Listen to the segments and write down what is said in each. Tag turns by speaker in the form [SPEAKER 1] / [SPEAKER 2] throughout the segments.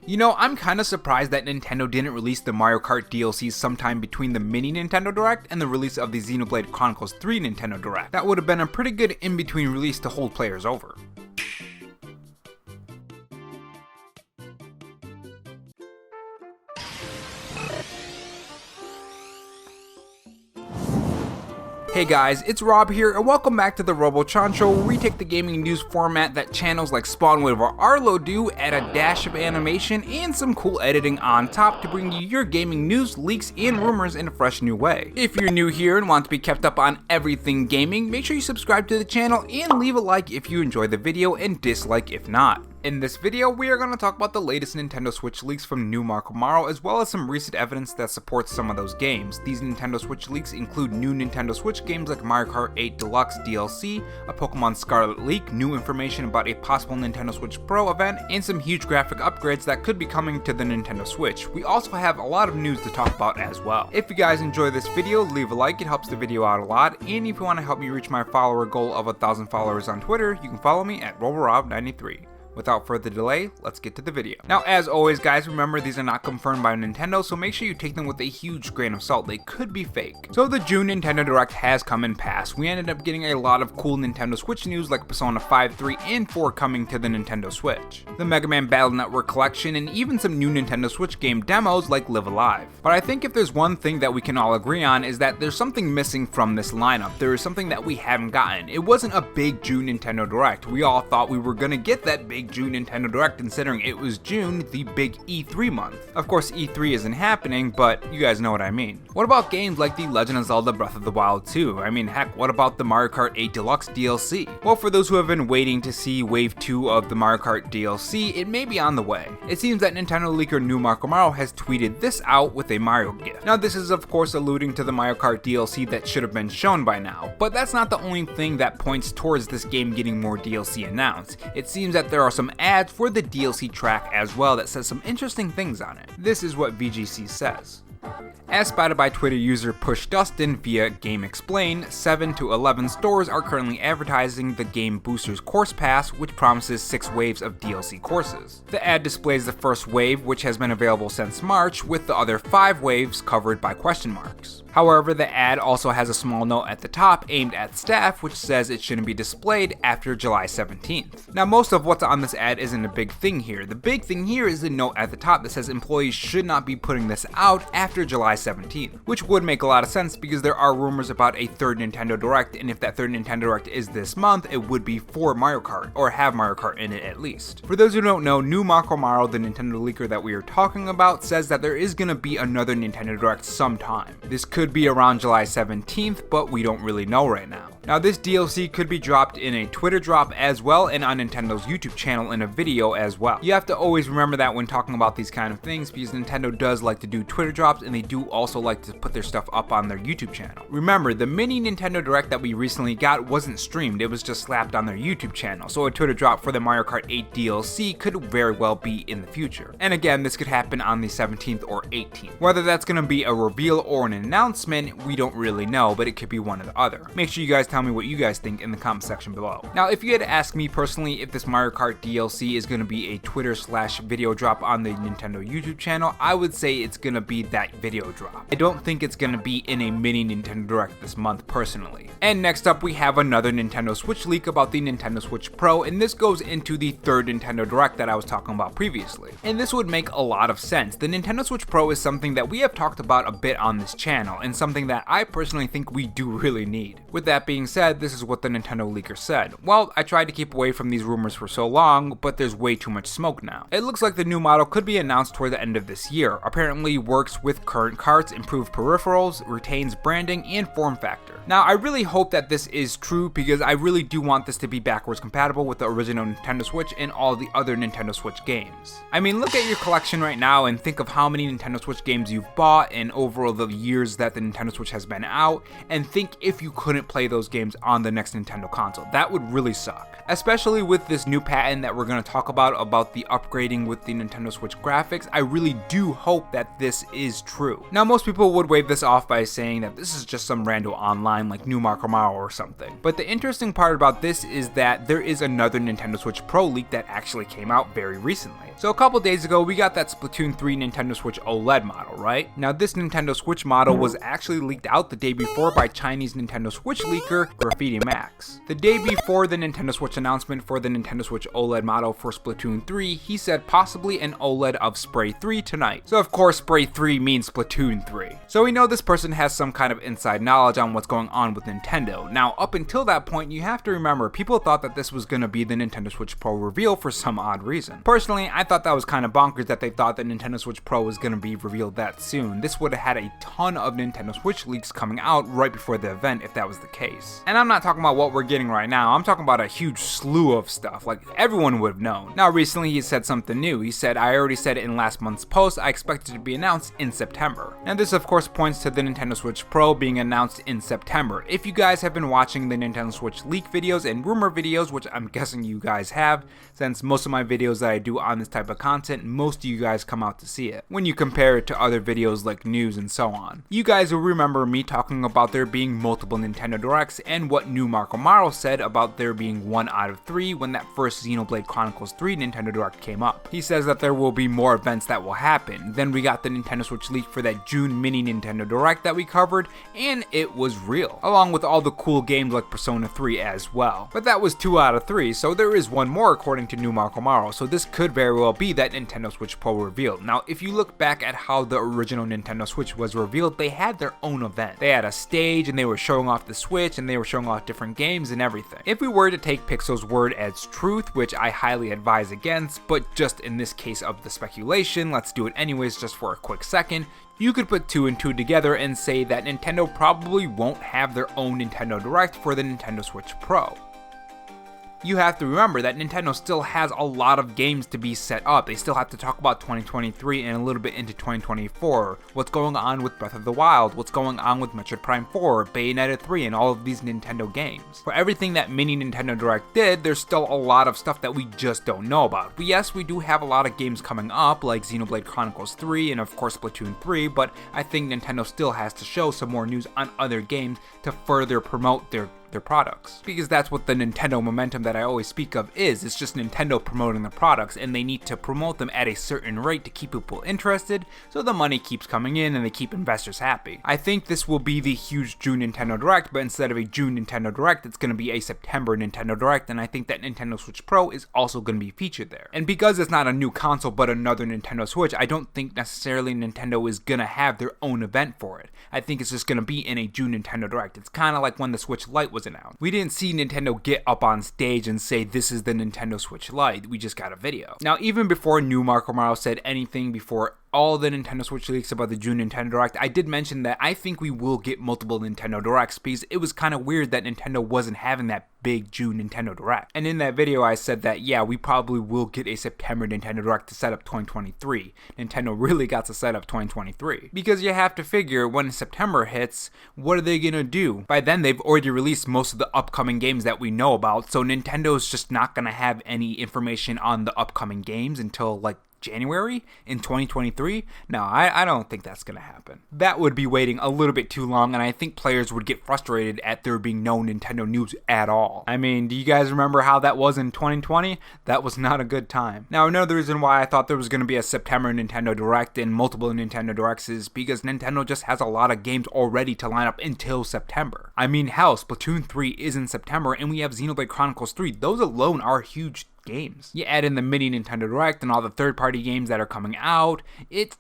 [SPEAKER 1] You know, I'm kinda surprised that Nintendo didn't release the Mario Kart DLC sometime between the mini Nintendo Direct and the release of the Xenoblade Chronicles 3 Nintendo Direct. That would have been a pretty good in-between release to hold players over. Hey guys, it's Rob here, and welcome back to the RoboChan Show, where we take the gaming news format that channels like Spawnwave or ALOT do, add a dash of animation and some cool editing on top to bring you your gaming news, leaks, and rumors in a fresh new way. If you're new here and want to be kept up on everything gaming, make sure you subscribe to the channel and leave a like if you enjoy the video and dislike if not. In this video, we are going to talk about the latest Nintendo Switch leaks from new Marco Maro, as well as some recent evidence that supports some of those games. These Nintendo Switch leaks include new Nintendo Switch games like Mario Kart 8 Deluxe DLC, a Pokémon Scarlet leak, new information about a possible Nintendo Switch Pro event, and some huge graphic upgrades that could be coming to the Nintendo Switch. We also have a lot of news to talk about as well. If you guys enjoy this video, leave a like, it helps the video out a lot, and if you want to help me reach my follower goal of 1,000 followers on Twitter, you can follow me at RoboRob93. Without further delay, let's get to the video. Now, as always guys, remember these are not confirmed by Nintendo, so make sure you take them with a huge grain of salt. They could be fake. So the June Nintendo Direct has come and passed. We ended up getting a lot of cool Nintendo Switch news like Persona 5, 3, and 4 coming to the Nintendo Switch, the Mega Man Battle Network collection, and even some new Nintendo Switch game demos like Live Alive. But I think if there's one thing that we can all agree on is that there's something missing from this lineup. There is something that we haven't gotten. It wasn't a big June Nintendo Direct. We all thought we were gonna get that big June Nintendo Direct considering it was June, the big E3 month. Of course E3 isn't happening, but you guys know what I mean. What about games like The Legend of Zelda Breath of the Wild 2? I mean heck, what about the Mario Kart 8 Deluxe DLC? Well, for those who have been waiting to see Wave 2 of the Mario Kart DLC, it may be on the way. It seems that Nintendo leaker New Marco Maro has tweeted this out with a Mario GIF. Now this is of course alluding to the Mario Kart DLC that should have been shown by now, but that's not the only thing that points towards this game getting more DLC announced. It seems that there are some ads for the DLC track as well that says some interesting things on it. This is what VGC says. As spotted by Twitter user Push Dustin via Game Explain, 7 to 11 stores are currently advertising the Game Boosters Course Pass, which promises 6 waves of DLC courses. The ad displays the first wave, which has been available since March, with the other 5 waves covered by question marks. However, the ad also has a small note at the top aimed at staff, which says it shouldn't be displayed after July 17th. Now, most of what's on this ad isn't a big thing here. The big thing here is the note at the top that says employees should not be putting this out after July 17th, which would make a lot of sense because there are rumors about a third Nintendo Direct, and if that third Nintendo Direct is this month, it would be for Mario Kart, or have Mario Kart in it at least. For those who don't know, New Marco Maro, the Nintendo leaker that we are talking about, says that there is going to be another Nintendo Direct sometime. This could be around July 17th, but we don't really know right now. Now this DLC could be dropped in a Twitter drop as well and on Nintendo's YouTube channel in a video as well. You have to always remember that when talking about these kind of things because Nintendo does like to do Twitter drops and they do also like to put their stuff up on their YouTube channel. Remember, the mini Nintendo Direct that we recently got wasn't streamed, it was just slapped on their YouTube channel, so a Twitter drop for the Mario Kart 8 DLC could very well be in the future. And again, this could happen on the 17th or 18th. Whether that's going to be a reveal or an announcement, we don't really know, but it could be one or the other. Make sure you guys tell me what you guys think in the comment section below. Now, if you had to ask me personally if this Mario Kart DLC is going to be a Twitter/video drop on the Nintendo YouTube channel, I would say it's going to be that video drop. I don't think it's going to be in a mini Nintendo Direct this month personally. And next up we have another Nintendo Switch leak about the Nintendo Switch Pro, and this goes into the third Nintendo Direct that I was talking about previously. And this would make a lot of sense. The Nintendo Switch Pro is something that we have talked about a bit on this channel, and something that I personally think we do really need. With that being said, this is what the Nintendo leaker said. Well, I tried to keep away from these rumors for so long, but there's way too much smoke now. It looks like the new model could be announced toward the end of this year. Apparently works with current carts, improved peripherals, retains branding, and form factor. Now, I really hope that this is true because I really do want this to be backwards compatible with the original Nintendo Switch and all the other Nintendo Switch games. I mean, look at your collection right now and think of how many Nintendo Switch games you've bought and over the years that the Nintendo Switch has been out, and think if you couldn't play those games on the next Nintendo console. That would really suck. Especially with this new patent that we're going to talk about the upgrading with the Nintendo Switch graphics. I really do hope that this is true. Now, most people would wave this off by saying that this is just some rando online like New Mario or something. But the interesting part about this is that there is another Nintendo Switch Pro leak that actually came out very recently. So a couple days ago, we got that Splatoon 3 Nintendo Switch OLED model, right? Now, this Nintendo Switch model was actually leaked out the day before by Chinese Nintendo Switch leaker Graffiti Max. The day before the Nintendo Switch announcement for the Nintendo Switch OLED model for Splatoon 3, he said possibly an OLED of Spray 3 tonight. So of course Spray 3 means Splatoon 3. So we know this person has some kind of inside knowledge on what's going on with Nintendo. Now, up until that point, you have to remember, people thought that this was going to be the Nintendo Switch Pro reveal for some odd reason. Personally, I thought that was kind of bonkers that they thought that Nintendo Switch Pro was going to be revealed that soon. This would have had a ton of Nintendo Switch leaks coming out right before the event if that was the case. And I'm not talking about what we're getting right now, I'm talking about a huge slew of stuff, like everyone would have known. Now recently he said something new. He said, I already said it in last month's post, I expect it to be announced in September. And this of course points to the Nintendo Switch Pro being announced in September. If you guys have been watching the Nintendo Switch leak videos and rumor videos, which I'm guessing you guys have, since most of my videos that I do on this type of content, most of you guys come out to see it. When you compare it to other videos like news and so on. You guys will remember me talking about there being multiple Nintendo Directs and what New Mario said about there being 1 out of 3 when that first Xenoblade Chronicles 3 Nintendo Direct came up. He says that there will be more events that will happen. Then we got the Nintendo Switch leak for that June mini Nintendo Direct that we covered, and it was real, along with all the cool games like Persona 3 as well. But that was 2 out of 3, so there is one more according to New Mario, so this could very well be that Nintendo Switch Pro reveal. Now, if you look back at how the original Nintendo Switch was revealed, they had their own event. They had a stage and they were showing off the Switch and they were showing off different games and everything. If we were to take Pixel's word as truth, which I highly advise against, but just in this case of the speculation, let's do it anyways just for a quick second, you could put 2 and 2 together and say that Nintendo probably won't have their own Nintendo Direct for the Nintendo Switch Pro. You have to remember that Nintendo still has a lot of games to be set up. They still have to talk about 2023 and a little bit into 2024. What's going on with Breath of the Wild, what's going on with Metroid Prime 4, Bayonetta 3, and all of these Nintendo games. For everything that mini Nintendo Direct did, there's still a lot of stuff that we just don't know about. But yes, we do have a lot of games coming up, like Xenoblade Chronicles 3 and of course Splatoon 3, but I think Nintendo still has to show some more news on other games to further promote their products, because that's what the Nintendo momentum that I always speak of is. It's just Nintendo promoting the products, and they need to promote them at a certain rate to keep people interested, so the money keeps coming in and they keep investors happy. I think this will be the huge June Nintendo Direct, but instead of a June Nintendo Direct, it's going to be a September Nintendo Direct, and I think that Nintendo Switch Pro is also going to be featured there. And because it's not a new console but another Nintendo Switch, I don't think necessarily Nintendo is going to have their own event for it. I think it's just going to be in a June Nintendo Direct. It's kind of like when the Switch Lite was announced. We didn't see Nintendo get up on stage and say this is the Nintendo Switch Lite, we just got a video. Now, even before New Mario said anything, before all the Nintendo Switch leaks about the June Nintendo Direct, I did mention that I think we will get multiple Nintendo Directs, because it was kind of weird that Nintendo wasn't having that big June Nintendo Direct. And in that video I said that yeah, we probably will get a September Nintendo Direct to set up 2023. Nintendo really got to set up 2023. Because you have to figure, when September hits, what are they gonna do? By then they've already released most of the upcoming games that we know about, so Nintendo's just not gonna have any information on the upcoming games until like January in 2023? No, I don't think that's gonna happen. That would be waiting a little bit too long, and I think players would get frustrated at there being no Nintendo news at all. I mean, do you guys remember how that was in 2020? That was not a good time. Now, another reason why I thought there was gonna be a September Nintendo Direct and multiple Nintendo Directs is because Nintendo just has a lot of games already to line up until September. I mean, hell, Splatoon 3 is in September, and we have Xenoblade Chronicles 3. Those alone are huge games. You add in the mini Nintendo Direct and all the third-party games that are coming out, it's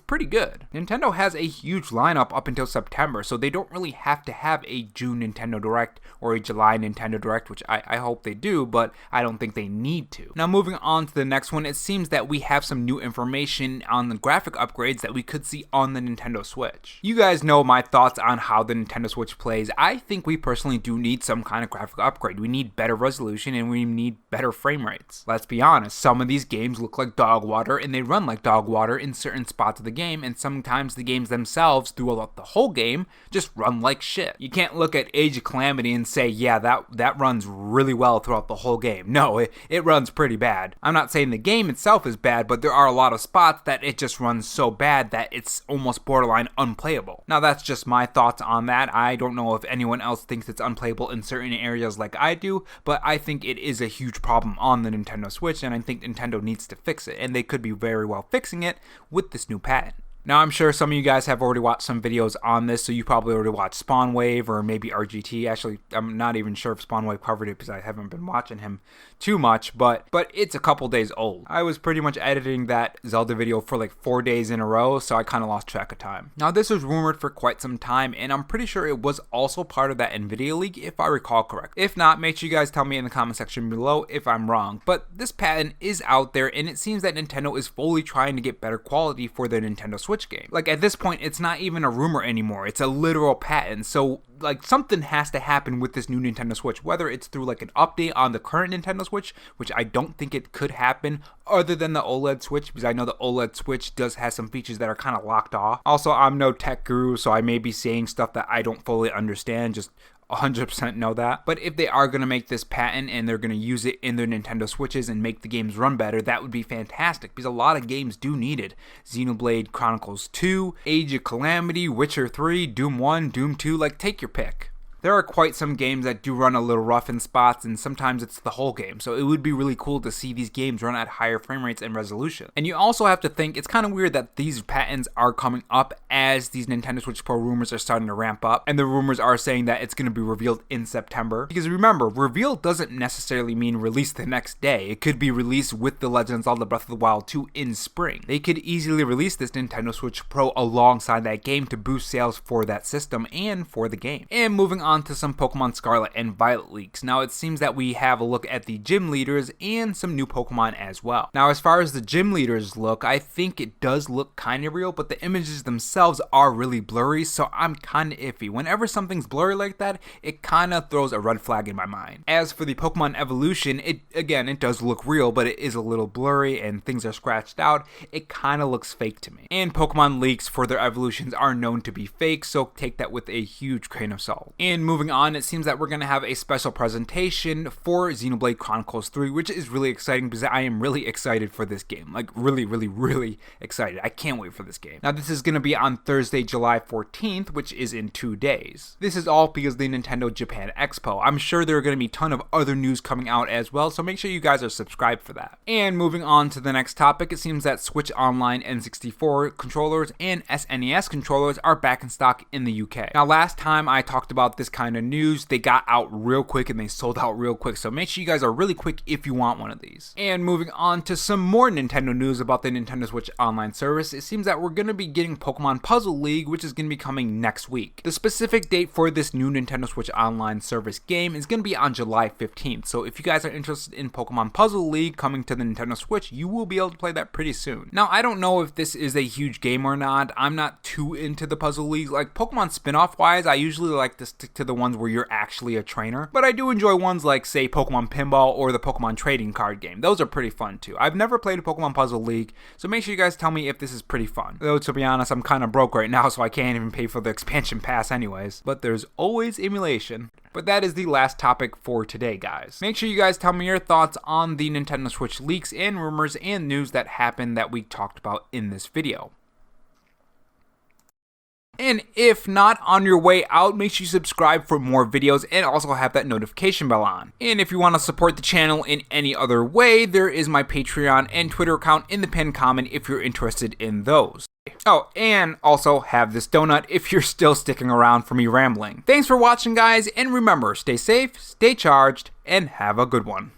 [SPEAKER 1] pretty good. Nintendo has a huge lineup up until September, so they don't really have to have a June Nintendo Direct or a July Nintendo Direct, which I hope they do, but I don't think they need to. Now, moving on to the next one, it seems that we have some new information on the graphic upgrades that we could see on the Nintendo Switch. You guys know my thoughts on how the Nintendo Switch plays. I think we personally do need some kind of graphic upgrade. We need better resolution and we need better frame rate. rates. Let's be honest, some of these games look like dog water and they run like dog water in certain spots of the game, and sometimes the games themselves throughout the whole game just run like shit. You can't look at Age of Calamity and say, yeah, that runs really well throughout the whole game. No, it runs pretty bad. I'm not saying the game itself is bad, but there are a lot of spots that it just runs so bad that it's almost borderline unplayable. Now that's just my thoughts on that. I don't know if anyone else thinks it's unplayable in certain areas like I do, but I think it is a huge problem on the Nintendo Switch, and I think Nintendo needs to fix it, and they could be very well fixing it with this new patent. Now, I'm sure some of you guys have already watched some videos on this, so you probably already watched Spawnwave or maybe RGT. Actually, I'm not even sure if Spawnwave covered it because I haven't been watching him too much, but it's a couple days old. I was pretty much editing that Zelda video for like 4 days in a row, so I kind of lost track of time. Now, this was rumored for quite some time, and I'm pretty sure it was also part of that NVIDIA leak, if I recall correctly. If not, make sure you guys tell me in the comment section below if I'm wrong, but this patent is out there, and it seems that Nintendo is fully trying to get better quality for their Nintendo Switch game. Like, at this point, it's not even a rumor anymore, it's a literal patent, so like something has to happen with this new Nintendo Switch, whether it's through like an update on the current Nintendo Switch, which I don't think it could happen other than the OLED Switch, because I know the OLED Switch does have some features that are kind of locked off. Also, I'm no tech guru, so I may be saying stuff that I don't fully understand, just 100% know that. But if they are going to make this patent and they're going to use it in their Nintendo Switches and make the games run better, that would be fantastic, because a lot of games do need it. Xenoblade Chronicles 2, Age of Calamity, Witcher 3, Doom 1, Doom 2, like take your pick. There are quite some games that do run a little rough in spots, and sometimes it's the whole game, so it would be really cool to see these games run at higher frame rates and resolution. And you also have to think, it's kind of weird that these patents are coming up as these Nintendo Switch Pro rumors are starting to ramp up, and the rumors are saying that it's going to be revealed in September. Because remember, reveal doesn't necessarily mean release the next day. It could be released with The Legend of Zelda Breath of the Wild 2 in spring. They could easily release this Nintendo Switch Pro alongside that game to boost sales for that system and for the game. And moving on to some Pokemon Scarlet and Violet leaks. Now, it seems that we have a look at the gym leaders and some new Pokemon as well. Now, as far as the gym leaders look, I think it does look kind of real, but the images themselves are really blurry, so I'm kind of iffy. Whenever something's blurry like that, it kind of throws a red flag in my mind. As for the Pokemon evolution, it does look real, but it is a little blurry and things are scratched out. It kind of looks fake to me. And Pokemon leaks for their evolutions are known to be fake, so take that with a huge grain of salt. And moving on, it seems that we're going to have a special presentation for Xenoblade Chronicles 3, which is really exciting because I am really excited for this game. Like, really excited. I can't wait for this game. Now, this is going to be on Thursday, July 14th, which is in 2 days. This is all because of the Nintendo Japan Expo. I'm sure there are going to be a ton of other news coming out as well, so make sure you guys are subscribed for that. And moving on to the next topic, it seems that Switch Online N64 controllers and SNES controllers are back in stock in the UK. Now, last time I talked about this kind of news, they got out real quick and they sold out real quick, so make sure you guys are really quick if you want one of these. And moving on to some more Nintendo news about the Nintendo Switch Online service, it seems that we're going to be getting Pokemon Puzzle League, which is going to be coming next week. The specific date for this new Nintendo Switch Online service game is going to be on July 15th, so if you guys are interested in Pokemon Puzzle League coming to the Nintendo Switch, you will be able to play that pretty soon. Now, I don't know if this is a huge game or not. I'm not too into the Puzzle League. Like, Pokemon spin-off wise, I usually like to stick to the ones where you're actually a trainer, but I do enjoy ones like, say, Pokemon Pinball or the Pokemon Trading Card Game. Those are pretty fun too. I've never played a Pokemon Puzzle League, so make sure you guys tell me if this is pretty fun. Though, to be honest, I'm kind of broke right now, so I can't even pay for the expansion pass anyways, but there's always emulation. But that is the last topic for today, guys. Make sure you guys tell me your thoughts on the Nintendo Switch leaks and rumors and news that happened that we talked about in this video. And if not, on your way out, make sure you subscribe for more videos and also have that notification bell on. And if you want to support the channel in any other way, there is my Patreon and Twitter account in the pinned comment if you're interested in those. Oh, and also have this donut if you're still sticking around for me rambling. Thanks for watching, guys, and remember, stay safe, stay charged, and have a good one.